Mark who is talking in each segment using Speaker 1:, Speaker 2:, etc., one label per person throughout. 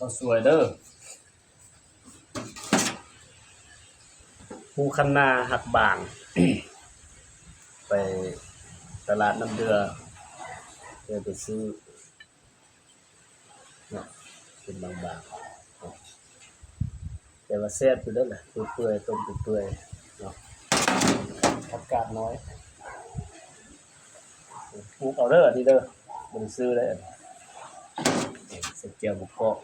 Speaker 1: ข้าวสวยเด้อภูคันนาหักบาง ไปตลาดน้ำเดือเพื่อไปซื้อเนาะเป็นบางๆแต่ว่าแซ่บอยู่เด้อล่ะเปื่อยๆต้มเปื่อยๆเนาะอากาศน้อยปลูกเอาเด้อนี่เด้อบ่ได้ซื้อได้ใส่แก้วบุกกอก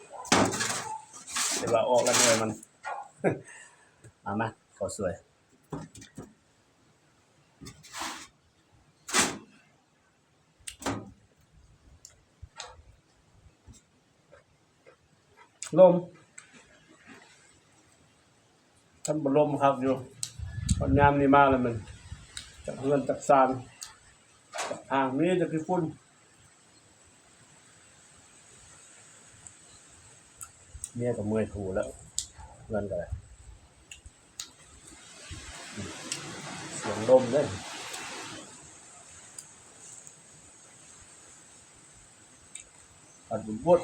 Speaker 1: แต่ว่าออกแล้วหน่อยมัน มาข้าวสวยลมท่านบ่ลมครับอยู่ตอนยามนี้มาแล้วมันจากเฮือนจากซานจากทางมีแต่ขี้ฝุ่นเมียก็เมื่อยถูแล้วเงินก็เสียงลมเด้ออัดบุด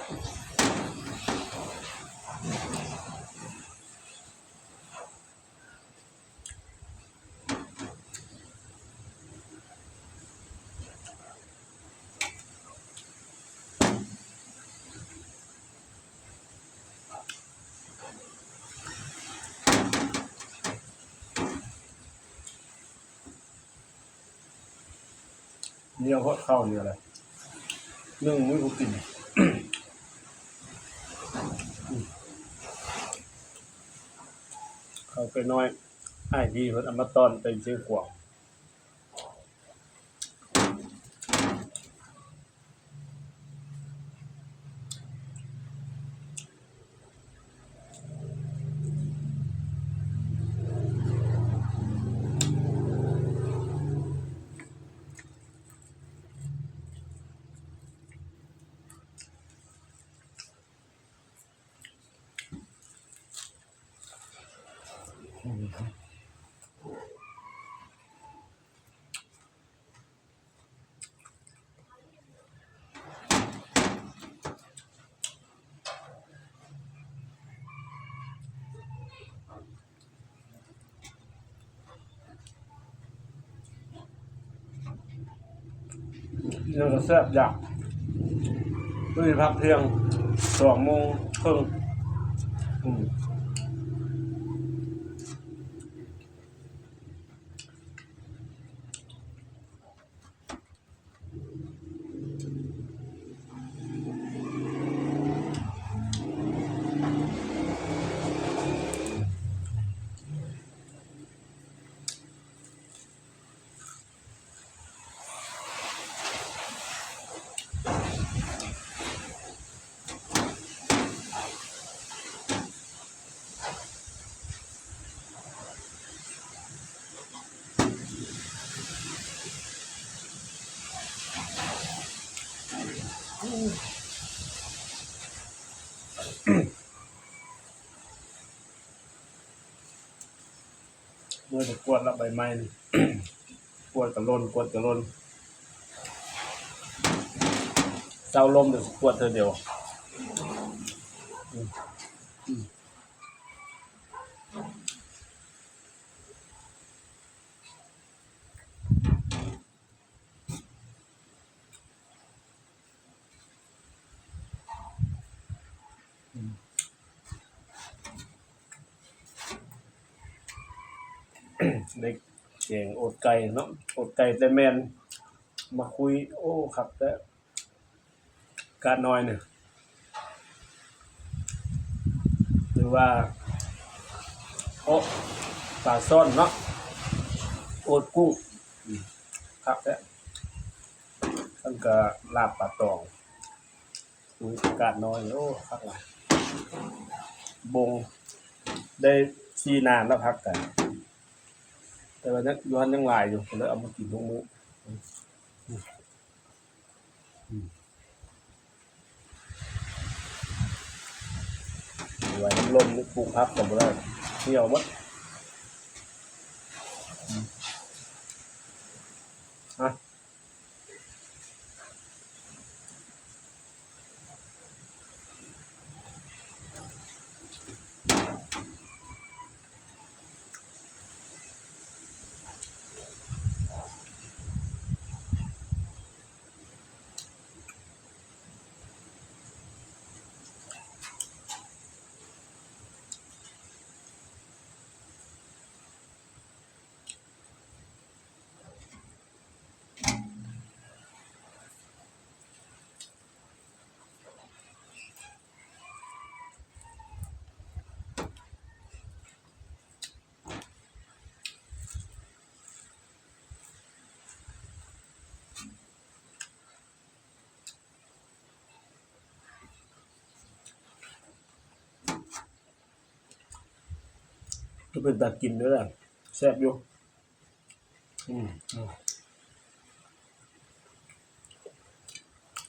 Speaker 1: เนี่ยเขาเข้าเนี่ยอะไรนึ่งมื้อกูกินเข้าไปน้อยให้ดีเพิ่นเอามาตอนไปเชียงขวางเนี่ยก็แซ่บอยากมื้อพักเที่ยง2:30เมื่อจะกวดละใบไม้นี่ กวดกระล่นเศร้าลมเดี๋ยวกวดเธอเดียวเด็กเก่งอดไก่เนาะอดไก่แต่แมนมาคุยโอ้ครับแต่การน้อยเนี่ยหรือว่าโอ้ปลาซ่อนเนาะอดกุ้งครับแต่ท่านก็ลาบปลาตองคุยการน้อยโอ้ครับหลายบงได้ชีนานแล้วพักกันแต่ว่านั้นย้อนยังหลายอยู่ก็เลยเอามากินทุกมื้อไว้น้ำลมนี่ปลูกพักก็บ่ได้เหี่ยวหมดฮะ ก็เป็นตากินด้วยแหละแซ่บอยู่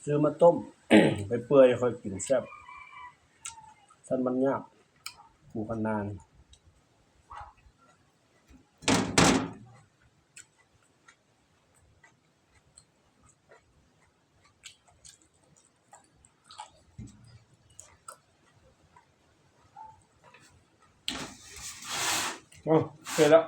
Speaker 1: ซื้อมาต้ม ไปเปื่อยค่อยกินแซ่บท่านมันยากปลูกกันนานโอเคแล้ว